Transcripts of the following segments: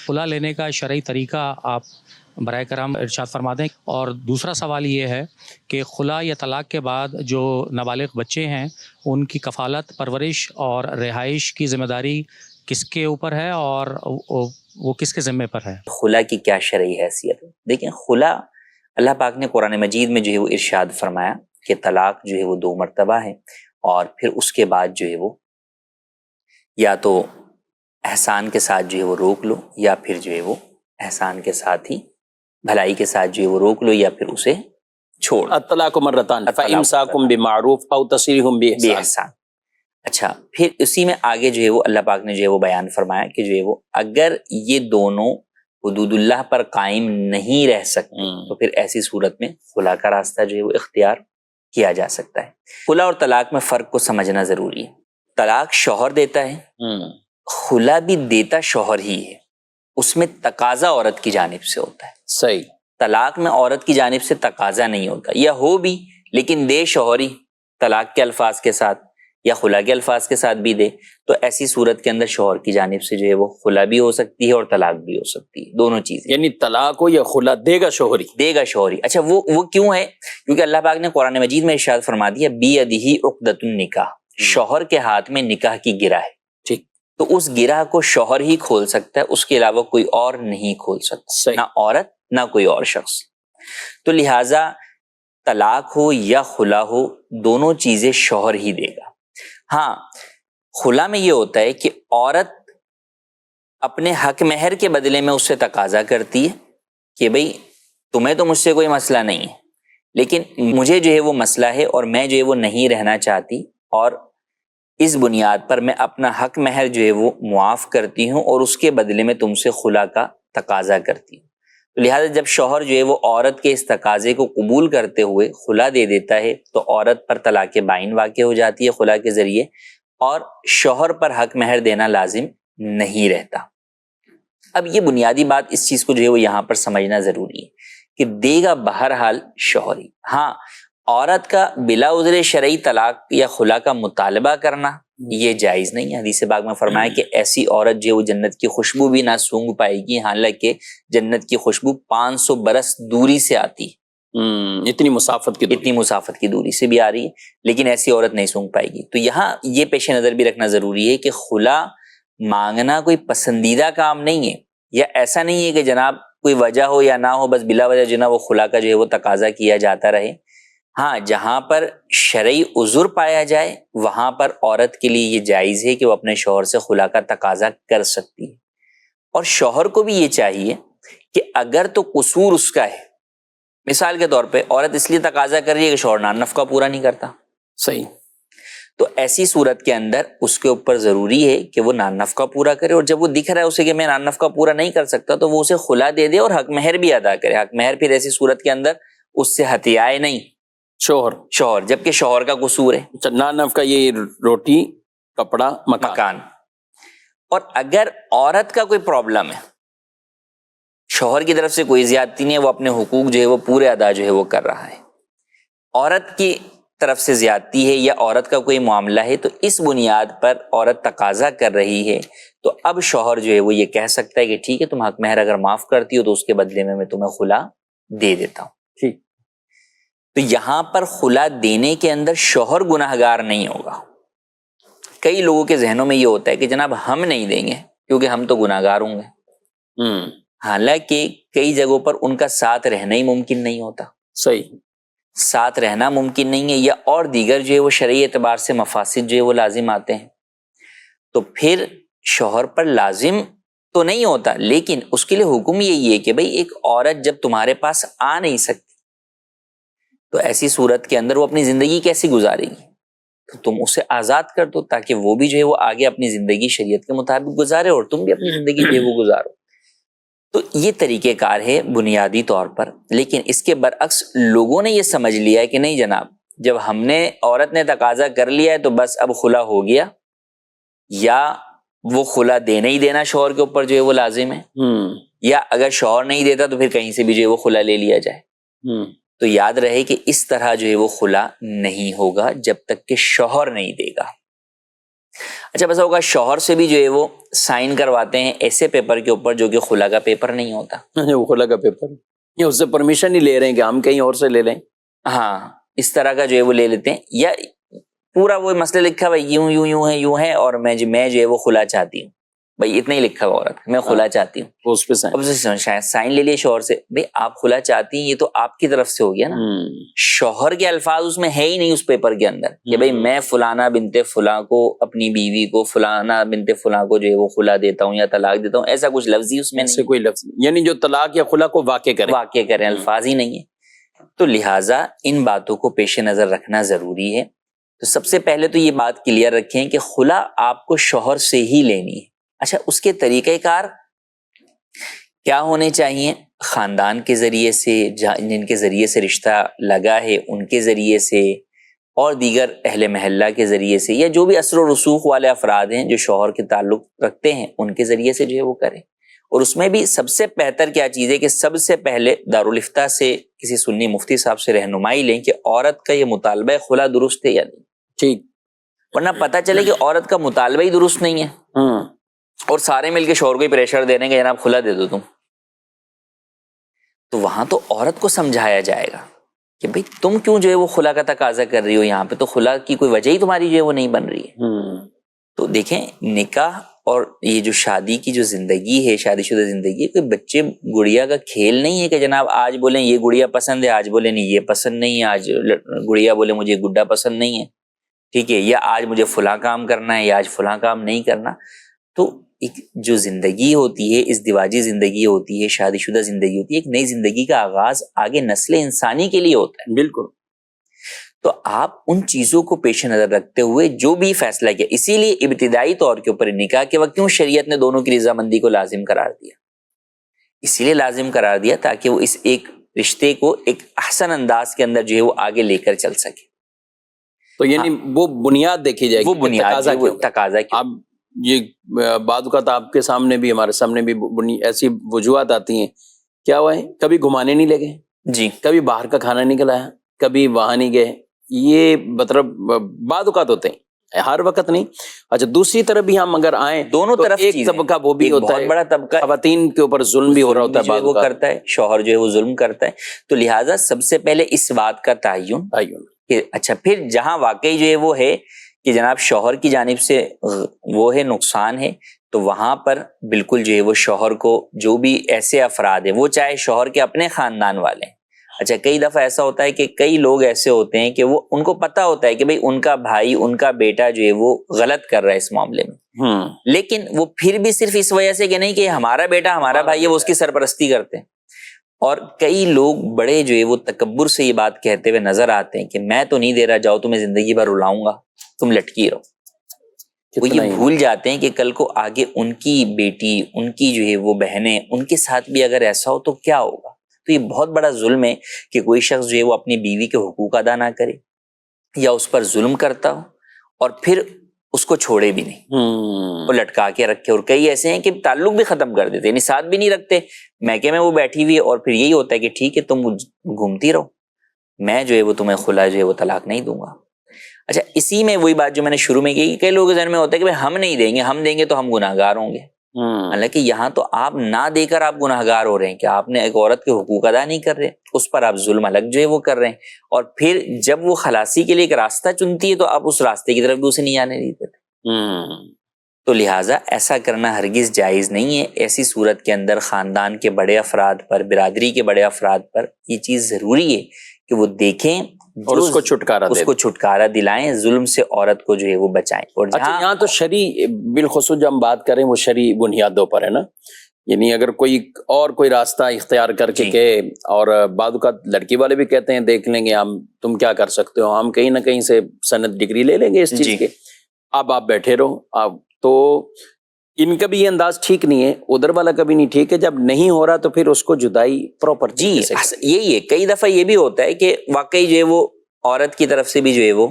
خلا لینے کا شرعی طریقہ آپ برائے کرم ارشاد فرما دیں۔ اور دوسرا سوال یہ ہے کہ خلا یا طلاق کے بعد جو نابالغ بچے ہیں ان کی کفالت، پرورش اور رہائش کی ذمہ داری کس کے اوپر ہے اور وہ کس کے ذمے پر ہے؟ خلا کی کیا شرعی حیثیت ہے؟ دیکھیں، خلا اللہ پاک نے قرآن مجید میں جو ہے وہ ارشاد فرمایا کہ طلاق جو ہے وہ 2 مرتبہ ہے، اور پھر اس کے بعد جو ہے وہ یا تو احسان کے ساتھ جو ہے وہ روک لو، یا پھر جو ہے وہ احسان کے ساتھ ہی بھلائی کے ساتھ جو ہے وہ روک لو، یا پھر اسے چھوڑ۔ الطلاق مرتان فامساکم بمعروف او تسریح باحسان۔ اچھا، پھر اسی میں آگے جو ہے وہ اللہ پاک نے جو ہے وہ بیان فرمایا کہ جو ہے وہ اگر یہ دونوں حدود اللہ پر قائم نہیں رہ سکتے تو پھر ایسی صورت میں خلا کا راستہ جو ہے وہ اختیار کیا جا سکتا ہے۔ خلا اور طلاق میں فرق کو سمجھنا ضروری ہے۔ طلاق شوہر دیتا ہے، خلا بھی دیتا شوہر ہی ہے، اس میں تقاضا عورت کی جانب سے ہوتا ہے۔ صحیح۔ طلاق میں عورت کی جانب سے تقاضا نہیں ہوتا، یا ہو بھی لیکن دے شوہر ہی طلاق کے الفاظ کے ساتھ یا خلا کے الفاظ کے ساتھ بھی دے، تو ایسی صورت کے اندر شوہر کی جانب سے جو ہے وہ خلا بھی ہو سکتی ہے اور طلاق بھی ہو سکتی ہے، دونوں چیزیں۔ یعنی طلاق ہو یا خلا دے گا شوہر ہی؟ دے گا شوہر ہی۔ اچھا، وہ کیوں ہے؟ کیونکہ اللہ پاک نے قرآن مجید میں ارشاد فرما دیا بیدہ عقدۃ النکاح، شوہر کے ہاتھ میں نکاح کی گرہ ہے، ٹھیک، تو اس گرہ کو شوہر ہی کھول سکتا ہے، اس کے علاوہ کوئی اور نہیں کھول سکتا، صحیح، نہ عورت نہ کوئی اور شخص۔ تو لہٰذا طلاق ہو یا خلا ہو، دونوں چیزیں شوہر ہی دے گا۔ ہاں، خلا میں یہ ہوتا ہے کہ عورت اپنے حق مہر کے بدلے میں اس سے تقاضا کرتی ہے کہ بھئی تمہیں تو مجھ سے کوئی مسئلہ نہیں ہے، لیکن مجھے جو ہے وہ مسئلہ ہے اور میں جو ہے وہ نہیں رہنا چاہتی، اور اس بنیاد پر میں اپنا حق مہر جو ہے وہ معاف کرتی ہوں اور اس کے بدلے میں تم سے خلا کا تقاضا کرتی ہوں۔ تو لہٰذا جب شوہر جو ہے وہ عورت کے اس تقاضے کو قبول کرتے ہوئے خلا دے دیتا ہے تو عورت پر طلاق بائن واقع ہو جاتی ہے خلا کے ذریعے، اور شوہر پر حق مہر دینا لازم نہیں رہتا۔ اب یہ بنیادی بات اس چیز کو جو ہے وہ یہاں پر سمجھنا ضروری ہے کہ دے گا بہرحال شوہر ہی۔ ہاں، عورت کا بلا عذر شرعی طلاق یا خلا کا مطالبہ کرنا یہ جائز نہیں ہے۔ حدیث پاک میں فرمایا کہ ایسی عورت جو ہے وہ جنت کی خوشبو بھی نہ سونگھ پائے گی، حالانکہ جنت کی خوشبو 500 برس دوری سے آتی ہے، اتنی مسافت کی دوری سے بھی آ رہی ہے، لیکن ایسی عورت نہیں سونگھ پائے گی۔ تو یہاں یہ پیش نظر بھی رکھنا ضروری ہے کہ خلا مانگنا کوئی پسندیدہ کام نہیں ہے، یا ایسا نہیں ہے کہ جناب کوئی وجہ ہو یا نہ ہو بس بلا وجہ جو ہے وہ خلا کا جو ہے وہ تقاضا کیا جاتا رہے۔ ہاں، جہاں پر شرعی عذر پایا جائے وہاں پر عورت کے لیے یہ جائز ہے کہ وہ اپنے شوہر سے خلا کا تقاضا کر سکتی ہے، اور شوہر کو بھی یہ چاہیے کہ اگر تو قصور اس کا ہے، مثال کے طور پہ عورت اس لیے تقاضا کر رہی ہے کہ شوہر نان نفقہ پورا نہیں کرتا، صحیح، تو ایسی صورت کے اندر اس کے اوپر ضروری ہے کہ وہ نان نفقہ پورا کرے، اور جب وہ دکھ رہا ہے اسے کہ میں نان نفقہ پورا نہیں کر سکتا تو وہ اسے خلا دے دے اور حق مہر بھی ادا کرے۔ حق مہر پھر ایسی صورت کے اندر اس سے ہتھیائے نہیں شوہر، جبکہ شوہر کا قصور ہے۔ نان نفقہ یہ روٹی، کپڑا، مکان۔ اور اگر عورت کا کوئی پرابلم ہے، شوہر کی طرف سے کوئی زیادتی نہیں ہے، وہ اپنے حقوق جو ہے وہ پورے ادا جو ہے وہ کر رہا ہے، عورت کی طرف سے زیادتی ہے یا عورت کا کوئی معاملہ ہے، تو اس بنیاد پر عورت تقاضا کر رہی ہے، تو اب شوہر جو ہے وہ یہ کہہ سکتا ہے کہ ٹھیک ہے، تم حق مہر اگر معاف کرتی ہو تو اس کے بدلے میں تمہیں خلا دے دیتا ہوں۔ ٹھیک، تو یہاں پر خلا دینے کے اندر شوہر گناہگار نہیں ہوگا۔ کئی لوگوں کے ذہنوں میں یہ ہوتا ہے کہ جناب ہم نہیں دیں گے کیونکہ ہم تو گناہگار ہوں گے، حالانکہ کئی جگہوں پر ان کا ساتھ رہنا ہی ممکن نہیں ہوتا۔ صحیح، ساتھ رہنا ممکن نہیں ہے، یا اور دیگر جو ہے وہ شرعی اعتبار سے مفاسد جو ہے وہ لازم آتے ہیں، تو پھر شوہر پر لازم تو نہیں ہوتا، لیکن اس کے لیے حکم یہی ہے کہ بھئی ایک عورت جب تمہارے پاس آ نہیں سکتی تو ایسی صورت کے اندر وہ اپنی زندگی کیسی گزارے گی؟ تو تم اسے آزاد کر دو تاکہ وہ بھی جو ہے وہ آگے اپنی زندگی شریعت کے مطابق گزارے اور تم بھی اپنی زندگی جو ہے وہ گزارو۔ تو یہ طریقہ کار ہے بنیادی طور پر، لیکن اس کے برعکس لوگوں نے یہ سمجھ لیا ہے کہ نہیں جناب، جب ہم نے عورت نے تقاضا کر لیا ہے تو بس اب خلا ہو گیا، یا وہ خلا دینا ہی دینا شوہر کے اوپر جو ہے وہ لازم ہے، یا اگر شوہر نہیں دیتا تو پھر کہیں سے بھی جو ہے وہ خلا لے لیا جائے۔ تو یاد رہے کہ اس طرح جو ہے وہ خلا نہیں ہوگا جب تک کہ شوہر نہیں دے گا۔ اچھا بس ہوگا شوہر سے بھی جو ہے وہ سائن کرواتے ہیں ایسے پیپر کے اوپر جو کہ خلا کا پیپر نہیں ہوتا. وہ خلا کا پیپر یا اس سے پرمیشن ہی لے رہے ہیں کہ ہم کہیں اور سے لے لیں. ہاں اس طرح کا جو ہے وہ لے لیتے ہیں, یا پورا وہ مسئلہ لکھا ہوا یوں یوں یوں ہے اور میں جو ہے وہ خلا چاہتی ہوں, بھائی اتنا ہی لکھا ہوا عورت میں خلا چاہتی ہوں, اس پہ سائن. اب شاید سائن لے لیے شوہر سے, بھائی آپ خلا چاہتی ہیں یہ تو آپ کی طرف سے ہو گیا نا, شوہر کے الفاظ اس میں ہے ہی نہیں اس پیپر کے اندر کہ بھائی میں فلانا بنت فلاں کو اپنی بیوی کو فلانا بنت فلاں کو جو ہے وہ خلا دیتا ہوں یا طلاق دیتا ہوں, ایسا کچھ لفظ ہی اس میں نہیں, کوئی لفظ یعنی جو طلاق یا خلا کو واقع کریں الفاظ ہی نہیں ہے. تو لہٰذا ان باتوں کو پیش نظر رکھنا ضروری ہے. تو سب سے پہلے تو یہ بات کلیئر رکھیں کہ خلا آپ کو شوہر سے ہی لینی ہے. اچھا اس کے طریقہ کار کیا ہونے چاہیے؟ خاندان کے ذریعے سے, جن کے ذریعے سے رشتہ لگا ہے ان کے ذریعے سے, اور دیگر اہل محلہ کے ذریعے سے, یا جو بھی اثر و رسوخ والے افراد ہیں جو شوہر کے تعلق رکھتے ہیں ان کے ذریعے سے جو ہے وہ کریں. اور اس میں بھی سب سے بہتر کیا چیز ہے کہ سب سے پہلے دارالفتہ سے کسی سنی مفتی صاحب سے رہنمائی لیں کہ عورت کا یہ مطالبہ خلا درست ہے یا نہیں. ٹھیک, ورنہ پتہ چلے کہ عورت کا مطالبہ ہی درست نہیں ہے اور سارے مل کے شوہر کو ہی پریشر دے رہے ہیں کہ جناب خلا دے دو تم, تو وہاں تو عورت کو سمجھایا جائے گا کہ بھئی تم کیوں جو ہے وہ خلا کا تقاضا کر رہی ہو, یہاں پہ تو خلا کی کوئی وجہ ہی تمہاری جو ہے وہ نہیں بن رہی ہے. تو دیکھیں نکاح اور یہ جو شادی کی جو زندگی ہے, شادی شدہ زندگی ہے, کوئی بچے گڑیا کا کھیل نہیں ہے کہ جناب آج بولیں یہ گڑیا پسند ہے, آج بولیں نہیں یہ پسند نہیں ہے, آج گڑیا بولے مجھے گڈا پسند نہیں ہے, ٹھیک ہے, یا آج مجھے فلاں کام کرنا ہے یا آج فلاں کام نہیں کرنا. تو ایک جو زندگی ہوتی ہے ازدواجی زندگی ہوتی ہے, شادی شدہ زندگی ہوتی ہے, ایک نئی زندگی کا آغاز آگے نسل انسانی کے لیے ہوتا ہے. بالکل. تو آپ ان چیزوں کو پیش نظر رکھتے ہوئے جو بھی فیصلہ کیا, اسی لیے ابتدائی طور کے اوپر نکاح کے وقت کیوں شریعت نے دونوں کی رضامندی کو لازم قرار دیا, اسی لیے لازم قرار دیا تاکہ وہ اس ایک رشتے کو ایک احسن انداز کے اندر جو ہے وہ آگے لے کر چل سکے. تو یعنی وہ بنیاد دیکھی جائے گی, وہ بنیاد تقاضا کیوں. اب یہ بعض اوقات آپ کے سامنے بھی ہمارے سامنے بھی ایسی وجوہات آتی ہیں, کیا ہوا ہے کبھی گھمانے نہیں لگے جی, کبھی باہر کا کھانا نہیں کھلایا, کبھی وہاں نہیں گئے, یہ مطلب بعض اوقات ہوتے ہیں, ہر وقت نہیں. اچھا دوسری طرف بھی ہم اگر آئیں دونوں طرف ایک طبقہ وہ بھی ہوتا ہے, بہت بڑا طبقہ خواتین کے اوپر ظلم بھی ہو رہا ہوتا ہے, بعض وہ کرتا ہے, شوہر جو ہے وہ ظلم کرتا ہے. تو لہٰذا سب سے پہلے اس بات کا تعین کہ اچھا پھر جہاں واقعی جو ہے وہ ہے کہ جناب شوہر کی جانب سے وہ ہے نقصان ہے, تو وہاں پر بالکل جو ہے وہ شوہر کو جو بھی ایسے افراد ہیں, وہ چاہے شوہر کے اپنے خاندان والے ہیں. اچھا کئی دفعہ ایسا ہوتا ہے کہ کئی لوگ ایسے ہوتے ہیں کہ وہ ان کو پتہ ہوتا ہے کہ بھئی ان کا بھائی ان کا بیٹا جو ہے وہ غلط کر رہا ہے اس معاملے میں, لیکن وہ پھر بھی صرف اس وجہ سے کہ نہیں کہ ہمارا بیٹا ہمارا بھائی ہے وہ اس کی سرپرستی کرتے ہیں. اور کئی لوگ بڑے جو ہے وہ تکبر سے یہ بات کہتے ہوئے نظر آتے ہیں کہ میں تو نہیں دے رہا, جاؤ تمہیں زندگی بھر رلاؤں گا, تم لٹکی رہو. وہ یہ بھول جاتے ہیں کہ کل کو آگے ان کی بیٹی, ان کی جو ہے وہ بہنیں, ان کے ساتھ بھی اگر ایسا ہو تو کیا ہوگا. تو یہ بہت بڑا ظلم ہے کہ کوئی شخص جو ہے وہ اپنی بیوی کے حقوق ادا نہ کرے یا اس پر ظلم کرتا ہو اور پھر اس کو چھوڑے بھی نہیں, وہ لٹکا کے رکھے. اور کئی ایسے ہیں کہ تعلق بھی ختم کر دیتے, یعنی ساتھ بھی نہیں رکھتے, میکے میں وہ بیٹھی ہوئی ہے اور پھر یہی ہوتا ہے کہ ٹھیک ہے تم گھومتی رہو, میں جو ہے وہ تمہیں خلا جو ہے وہ طلاق نہیں دوں گا. اچھا اسی میں وہی بات جو میں نے شروع میں کی, کئی لوگوں کے ذہن میں ہوتا ہے کہ ہم نہیں دیں گے, ہم دیں گے تو ہم گناہ گار ہوں گے. حالانکہ یہاں تو آپ نہ دے کر آپ گناہ گار ہو رہے ہیں کہ آپ نے ایک عورت کے حقوق ادا نہیں کر رہے, اس پر آپ ظلم الگ جو ہے وہ کر رہے ہیں, اور پھر جب وہ خلاصی کے لیے ایک راستہ چنتی ہے تو آپ اس راستے کی طرف بھی اسے نہیں آنے دیتے تھے. تو لہٰذا ایسا کرنا ہرگز جائز نہیں ہے. ایسی صورت کے اندر خاندان کے بڑے افراد پر, برادری کے بڑے افراد پر یہ چیز ضروری ہے کہ وہ دیکھیں اور اس کو چھٹکارا دلائیں, ظلم سے عورت کو جو ہے وہ بچائیں. اور یہاں تو شرعی بالخصوص جو ہم بات کریں وہ شرعی بنیادوں پر ہے نا, یعنی اگر کوئی راستہ اختیار کر کے کہ, اور بعض اوقات لڑکی والے بھی کہتے ہیں دیکھ لیں گے ہم, تم کیا کر سکتے ہو, ہم کہیں نہ کہیں سے سند ڈگری لے لیں گے اس چیز کے, اب آپ بیٹھے رہو. اب تو ان کا بھی یہ انداز ٹھیک نہیں ہے, ادھر والا کا بھی نہیں ٹھیک ہے. جب نہیں ہو رہا تو پھر اس کو جدائی پراپر. جی یہی ہے, کئی دفعہ یہ بھی ہوتا ہے کہ واقعی جو ہے وہ عورت کی طرف سے بھی جو ہے وہ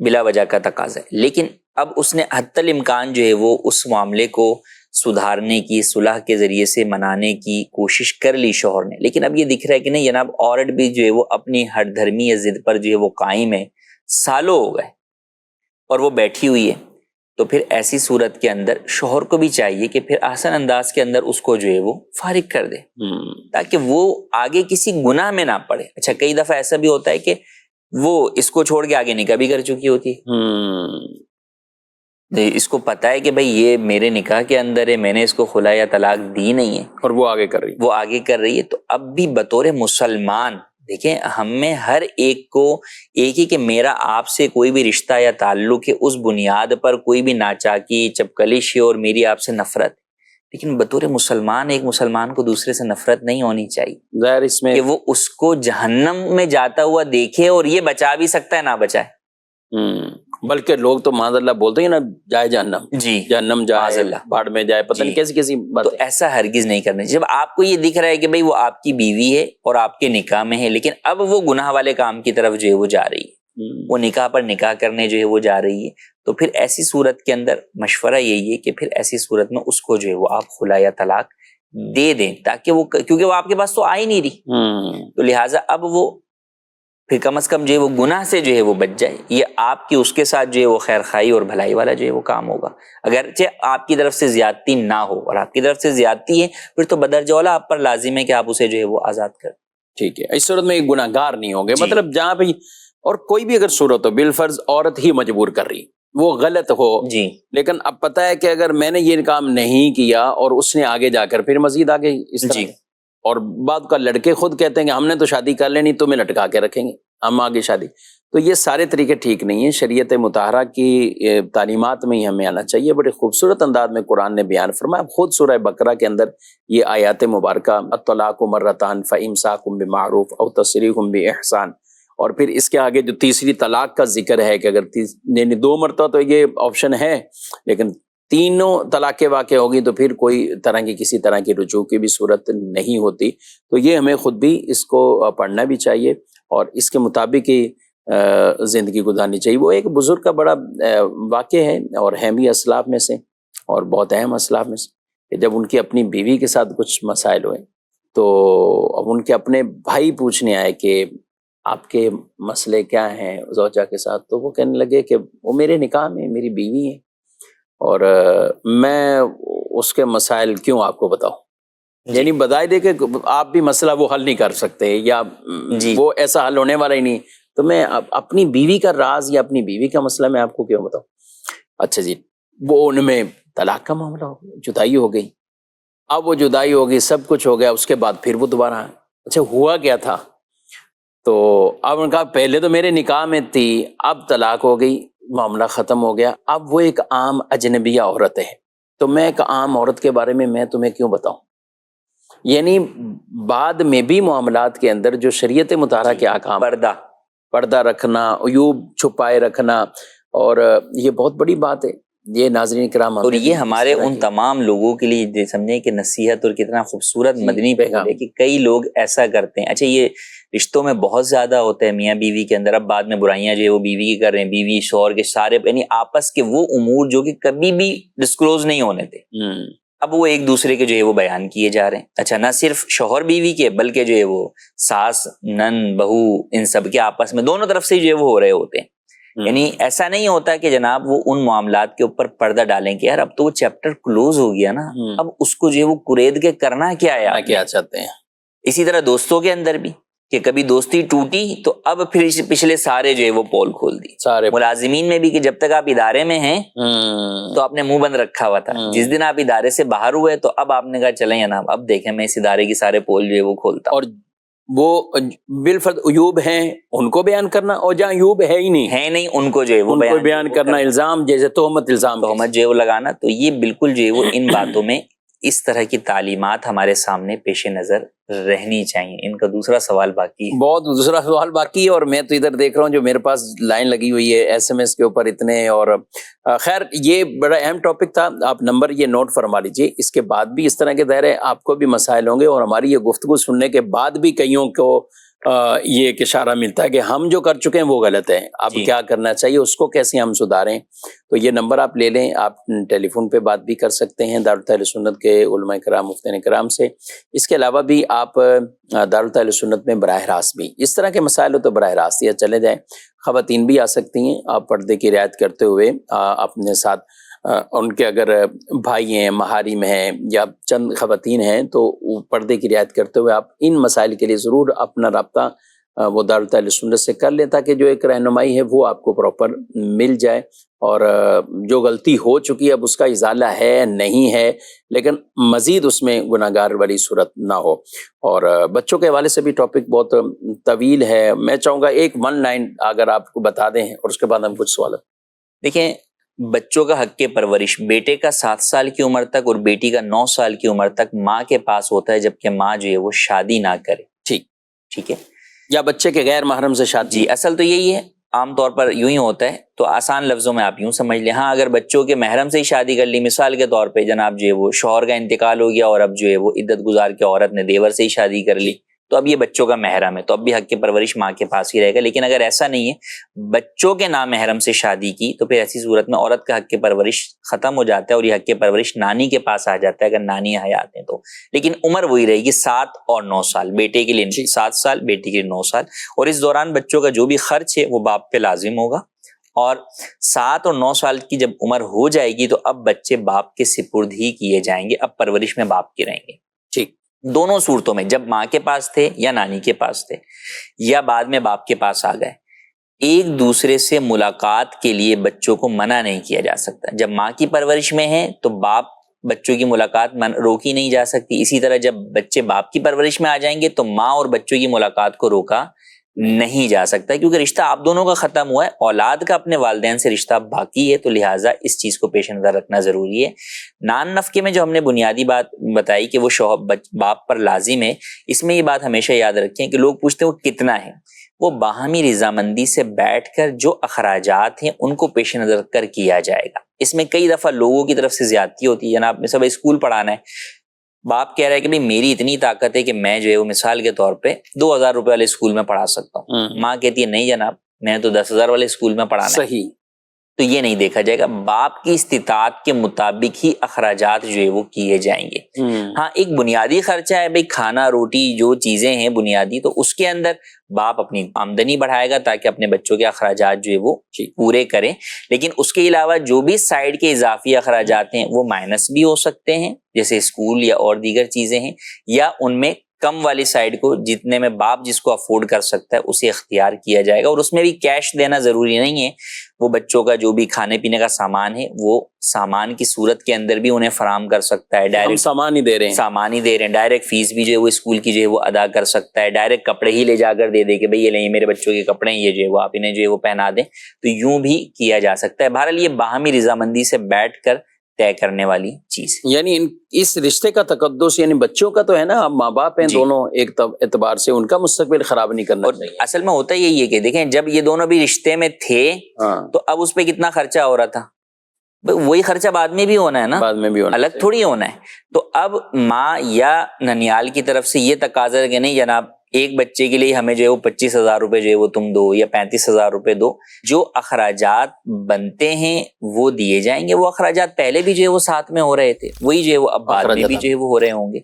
بلا وجہ کا تقاضا ہے, لیکن اب اس نے حتی الامکان جو ہے وہ اس معاملے کو سدھارنے کی, صلح کے ذریعے سے منانے کی کوشش کر لی شوہر نے, لیکن اب یہ دکھ رہا ہے کہ نہیں جناب عورت بھی جو ہے وہ اپنی ہٹ دھرمی یا ضد پر جو ہے وہ قائم ہے, سالوں ہو گئے اور وہ بیٹھی ہوئی ہے. تو پھر ایسی صورت کے اندر شوہر کو بھی چاہیے کہ پھر آسان انداز کے اندر اس کو جو ہے وہ فارغ کر دے تاکہ وہ آگے کسی گناہ میں نہ پڑے. اچھا کئی دفعہ ایسا بھی ہوتا ہے کہ وہ اس کو چھوڑ کے آگے نکاح بھی کر چکی ہوتی ہے, اس کو پتا ہے کہ بھائی یہ میرے نکاح کے اندر ہے, میں نے اس کو خلا یا طلاق دی نہیں ہے, اور وہ آگے کر رہی ہے. تو اب بھی بطور مسلمان دیکھیں ہم میں ہر ایک کو ایک ہی کہ میرا آپ سے کوئی بھی رشتہ یا تعلق ہے اس بنیاد پر کوئی بھی ناچاکی چپکلش ہے اور میری آپ سے نفرت, لیکن بطور مسلمان ایک مسلمان کو دوسرے سے نفرت نہیں ہونی چاہیے. ظاہر اس میں کہ وہ اس کو جہنم میں جاتا ہوا دیکھے اور یہ بچا بھی سکتا ہے نہ بچائے. بلکہ لوگ تو معاذ اللہ بولتے ہیں نا جائے جہنم, جی جہنم جائے بھاڑ میں جائے, پتہ نہیں کیسی بات. تو ایسا ہرگز نہیں کرنا. جب آپ کو یہ دکھ رہا ہے کہ بھئی وہ آپ کی بیوی ہے اور آپ کے نکاح میں ہے, لیکن اب وہ گناہ والے کام کی طرف جو ہے وہ جا رہی ہے, وہ نکاح پر نکاح کرنے جو ہے وہ جا رہی ہے, تو پھر ایسی صورت کے اندر مشورہ یہی ہے کہ پھر ایسی صورت میں اس کو جو ہے وہ آپ خلا یا طلاق دے دیں, تاکہ وہ, کیونکہ وہ آپ کے پاس تو آ ہی نہیں رہی, تو لہٰذا اب وہ پھر کم از کم جو ہے وہ گناہ سے جو ہے وہ بچ جائے. یہ آپ کی اس کے ساتھ جو ہے وہ خیر خواہی اور بھلائی والا جو ہے وہ کام ہوگا. اگرچہ آپ کی طرف سے زیادتی نہ ہو, اور آپ کی طرف سے زیادتی ہے پھر تو بدرجہ اولیٰ آپ پر لازم ہے کہ آپ اسے جو ہے وہ آزاد کریں. ٹھیک ہے, اس صورت میں گناہ گار نہیں ہوں گے. مطلب جہاں پہ اور کوئی بھی اگر صورت ہو بالفرض عورت ہی مجبور کر رہی, وہ غلط ہو, جی, لیکن اب پتہ ہے کہ اگر میں نے یہ کام نہیں کیا اور اس نے آگے جا کر پھر مزید آگے اس طرح, اور بعد کا لڑکے خود کہتے ہیں کہ ہم نے تو شادی کر لینی, تمہیں لٹکا کے رکھیں گے ہم آگے شادی, تو یہ سارے طریقے ٹھیک نہیں ہیں. شریعت مطہرہ کی تعلیمات میں ہی ہمیں آنا چاہیے. بڑے خوبصورت انداز میں قرآن نے بیان فرمایا. خود سورہ بقرہ کے اندر یہ آیات مبارکہ الطلاق مرتان فامساک بمعروف او تسریح باحسان, اور پھر اس کے آگے جو تیسری طلاق کا ذکر ہے کہ اگر یعنی 2 مرتبہ تو یہ آپشن ہے, لیکن 3 طلاقیں واقع ہوگی تو پھر کوئی طرح کی کسی طرح کی رجوع کی بھی صورت نہیں ہوتی. تو یہ ہمیں خود بھی اس کو پڑھنا بھی چاہیے اور اس کے مطابق ہی زندگی گزارنی چاہیے. وہ ایک بزرگ کا بڑا واقعہ ہے اور بھی اسلاف میں سے, اور بہت اہم اسلاف میں سے, کہ جب ان کی اپنی بیوی کے ساتھ کچھ مسائل ہوئے تو اب ان کے اپنے بھائی پوچھنے آئے کہ آپ کے مسئلے کیا ہیں زوجہ کے ساتھ, تو وہ کہنے لگے کہ وہ میرے نکاح میں میری بیوی ہے اور میں اس کے مسائل کیوں آپ کو بتاؤں, یعنی بدائے دے کہ آپ بھی مسئلہ وہ حل نہیں کر سکتے یا وہ ایسا حل ہونے والا ہی نہیں, تو میں اپنی بیوی کا راز یا اپنی بیوی کا مسئلہ میں آپ کو کیوں بتاؤں. اچھا جی, وہ ان میں طلاق کا معاملہ ہو گیا, جدائی ہو گئی. اب وہ جدائی ہو گئی, سب کچھ ہو گیا, اس کے بعد پھر وہ دوبارہ, اچھا ہوا کیا تھا, تو اب ان کا پہلے تو میرے نکاح میں تھی, اب طلاق ہو گئی, معاملہ ختم ہو گیا, اب وہ ایک عام اجنبیہ عورت ہے, تو میں ایک عام عورت کے بارے میں تمہیں کیوں بتاؤں. یعنی بعد میں بھی معاملات کے اندر جو شریعت مطہرہ کے احکام, پردہ رکھنا, عیوب چھپائے رکھنا, اور یہ بہت بڑی بات ہے. یہ ناظرین کرام, اور یہ ہمارے ان تمام لوگوں کے لیے سمجھیں کہ نصیحت اور کتنا خوبصورت مدنی پیغام ہے کہ کئی لوگ ایسا کرتے ہیں. اچھا یہ رشتوں میں بہت زیادہ ہوتا ہے میاں بیوی کے اندر, اب بعد میں برائیاں جو ہے وہ بیوی کی کر رہے ہیں, بیوی شوہر کے سارے, یعنی آپس کے وہ امور جو کہ کبھی بھی ڈسکلوز نہیں ہونے تھے, اب وہ ایک دوسرے کے جو ہے وہ بیان کیے جا رہے ہیں. اچھا نہ صرف شوہر بیوی کے بلکہ جو ہے وہ ساس نند بہو ان سب کے آپس میں دونوں طرف سے جو ہے وہ ہو رہے ہوتے ہیں. یعنی ایسا نہیں ہوتا کہ جناب وہ ان معاملات کے اوپر پردہ ڈالیں کہ یار اب تو وہ چیپٹر کلوز ہو گیا نا, اب اس کو جو ہے وہ کرید کے کرنا کیا ہے, کیا چاہتے ہیں. اسی طرح دوستوں کے اندر بھی کہ کبھی دوستی ٹوٹی تو اب پھر پچھلے سارے جو ہے وہ پول کھول دی. سارے ملازمین میں بھی کہ جب تک آپ ادارے میں ہیں تو آپ نے منہ بند رکھا ہوا تھا, جس دن آپ ادارے سے باہر ہوئے تو اب آپ نے کہا چلیں جناب اب دیکھیں میں اس ادارے کی سارے پول جو ہے وہ کھولتا. اور وہ بالفرض عیوب ہیں ان کو بیان کرنا, اور جہاں عیوب ہے ہی نہیں ان کو جو ہے وہ بیان کرنا, الزام جیسے تہمت جو ہے وہ لگانا. تو یہ بالکل جو ہے وہ ان باتوں میں اس طرح کی تعلیمات ہمارے سامنے پیش نظر رہنی چاہیے. ان کا دوسرا سوال باقی ہے, بہت دوسرا سوال باقی ہے, اور میں تو ادھر دیکھ رہا ہوں جو میرے پاس لائن لگی ہوئی ہے SMS کے اوپر اتنے. اور خیر یہ بڑا اہم ٹاپک تھا, آپ نمبر یہ نوٹ فرما لیجیے. اس کے بعد بھی اس طرح کے دائرے آپ کو بھی مسائل ہوں گے, اور ہماری یہ گفتگو سننے کے بعد بھی کئیوں کو یہ ایک اشارہ ملتا ہے کہ ہم جو کر چکے ہیں وہ غلط ہے, اب کیا کرنا چاہیے, اس کو کیسے ہم سدھاریں. تو یہ نمبر آپ لے لیں, آپ ٹیلی فون پہ بات بھی کر سکتے ہیں دارالتحفیظ سنت کے علماء کرام مفتیان کرام سے. اس کے علاوہ بھی آپ دارالتحفیظ سنت میں براہ راست بھی اس طرح کے مسائل ہو تو براہ راست یا چلے جائیں. خواتین بھی آ سکتی ہیں, آپ پردے کی رعایت کرتے ہوئے اپنے ساتھ ان کے اگر بھائی ہیں، محارم ہیں یا چند خواتین ہیں تو وہ پردے کی رعایت کرتے ہوئے آپ ان مسائل کے لیے ضرور اپنا رابطہ وہ دارالہدایت اہل سنت سے کر لیں، تاکہ جو ایک رہنمائی ہے وہ آپ کو پراپر مل جائے، اور جو غلطی ہو چکی ہے اب اس کا ازالہ ہے نہیں ہے، لیکن مزید اس میں گناہگار والی صورت نہ ہو۔ اور بچوں کے حوالے سے بھی ٹاپک بہت طویل ہے، میں چاہوں گا ایک 1 لائن اگر آپ کو بتا دیں اور اس کے بعد ہم کچھ سوالات۔ دیکھیں، بچوں کا حق پرورش بیٹے کا 7 سال کی عمر تک اور بیٹی کا 9 سال کی عمر تک ماں کے پاس ہوتا ہے، جبکہ ماں جو ہے وہ شادی نہ کرے۔ ٹھیک ہے، یا بچے کے غیر محرم سے شادی۔ جی، اصل تو یہی ہے، عام طور پر یوں ہی ہوتا ہے، تو آسان لفظوں میں آپ یوں سمجھ لیں، ہاں اگر بچوں کے محرم سے ہی شادی کر لی، مثال کے طور پہ جناب جو ہے وہ شوہر کا انتقال ہو گیا اور اب جو ہے وہ عدت گزار کے عورت نے دیور سے ہی شادی کر لی، تو اب یہ بچوں کا محرم ہے، تو اب بھی حق پرورش ماں کے پاس ہی رہے گا۔ لیکن اگر ایسا نہیں ہے، بچوں کے نامحرم سے شادی کی، تو پھر ایسی صورت میں عورت کا حق پرورش ختم ہو جاتا ہے اور یہ حق پرورش نانی کے پاس آ جاتا ہے اگر نانی حیات ہیں تو۔ لیکن عمر وہی رہے گی 7 اور 9 سال، بیٹے کے لیے 7 سال، بیٹی کے لیے 9 سال، اور اس دوران بچوں کا جو بھی خرچ ہے وہ باپ پہ لازم ہوگا۔ اور 7 اور 9 سال کی جب عمر ہو جائے گی تو اب بچے باپ کے سپرد ہی کیے جائیں گے، اب پرورش میں باپ کے رہیں گے۔ ٹھیک، دونوں صورتوں میں، جب ماں کے پاس تھے یا نانی کے پاس تھے یا بعد میں باپ کے پاس آ گئے، ایک دوسرے سے ملاقات کے لیے بچوں کو منع نہیں کیا جا سکتا۔ جب ماں کی پرورش میں ہے تو باپ بچوں کی ملاقات روکی نہیں جا سکتی، اسی طرح جب بچے باپ کی پرورش میں آ جائیں گے تو ماں اور بچوں کی ملاقات کو روکا نہیں جا سکتا، کیونکہ رشتہ آپ دونوں کا ختم ہوا ہے، اولاد کا اپنے والدین سے رشتہ باقی ہے، تو لہٰذا اس چیز کو پیش نظر رکھنا ضروری ہے۔ نان نفقے میں جو ہم نے بنیادی بات بتائی کہ وہ شوہر باپ پر لازم ہے، اس میں یہ بات ہمیشہ یاد رکھیں کہ لوگ پوچھتے ہیں وہ کتنا ہے، وہ باہمی رضامندی سے بیٹھ کر جو اخراجات ہیں ان کو پیش نظر رکھ کر کیا جائے گا۔ اس میں کئی دفعہ لوگوں کی طرف سے زیادتی ہوتی ہے، جناب میں سب اسکول پڑھانا ہے، باپ کہہ رہا ہے کہ بھئی میری اتنی طاقت ہے کہ میں جو ہے وہ مثال کے طور پہ 2000 روپے والے اسکول میں پڑھا سکتا ہوں، ماں کہتی ہے نہیں جناب میں تو 10,000 والے اسکول میں پڑھانا ہے۔ صحیح، تو یہ نہیں دیکھا جائے گا، باپ کی استطاعت کے مطابق ہی اخراجات جو ہے وہ کیے جائیں گے۔ ہاں ایک بنیادی خرچہ ہے بھئی کھانا روٹی جو چیزیں ہیں بنیادی، تو اس کے اندر باپ اپنی آمدنی بڑھائے گا تاکہ اپنے بچوں کے اخراجات جو ہے وہ پورے کریں، لیکن اس کے علاوہ جو بھی سائیڈ کے اضافی اخراجات ہیں وہ مائنس بھی ہو سکتے ہیں، جیسے اسکول یا اور دیگر چیزیں ہیں، یا ان میں کم والی سائیڈ کو جتنے میں باپ جس کو افورڈ کر سکتا ہے اسے اختیار کیا جائے گا، اور اس میں بھی کیش دینا ضروری نہیں ہے، وہ بچوں کا جو بھی کھانے پینے کا سامان ہے وہ سامان کی صورت کے اندر بھی انہیں فراہم کر سکتا ہے، ڈائریکٹ سامان ہی دے رہے ہیں، ڈائریکٹ فیس بھی جو ہے وہ اسکول کی جو ہے وہ ادا کر سکتا ہے، ڈائریکٹ کپڑے ہی لے جا کر دے دے کہ بھئی یہ لیں میرے بچوں کے کپڑے ہیں، یہ جو ہے وہ آپ انہیں جو ہے وہ پہنا دیں، تو یوں بھی کیا جا سکتا ہے۔ بہرحال یہ باہمی رضامندی سے بیٹھ کر طے کرنے والی چیز ہے۔ یعنی اس رشتے کا تقدس یعنی بچوں کا تو ہے نا، ماں باپ ہیں دونوں، ایک اعتبار سے ان کا مستقبل خراب نہیں کرنا چاہیے۔ اصل میں ہوتا یہی ہے کہ دیکھیں جب یہ دونوں بھی رشتے میں تھے تو اب اس پہ کتنا خرچہ ہو رہا تھا، وہی خرچہ بعد میں بھی ہونا ہے نا، بعد میں بھی ہونا، الگ تھوڑی ہونا ہے۔ تو اب ماں یا ننیال کی طرف سے یہ تقاضا ہے کہ نہیں جناب ایک بچے کے لیے ہمیں جو ہے وہ 25,000 روپے جو ہے وہ تم دو یا 35,000 روپے دو، جو اخراجات بنتے ہیں وہ دیے جائیں گے۔ وہ اخراجات پہلے بھی جو ہے وہ ساتھ میں ہو رہے تھے، وہی جو ہے وہ اب بعد میں بھی جو ہے وہ ہو رہے ہوں گے۔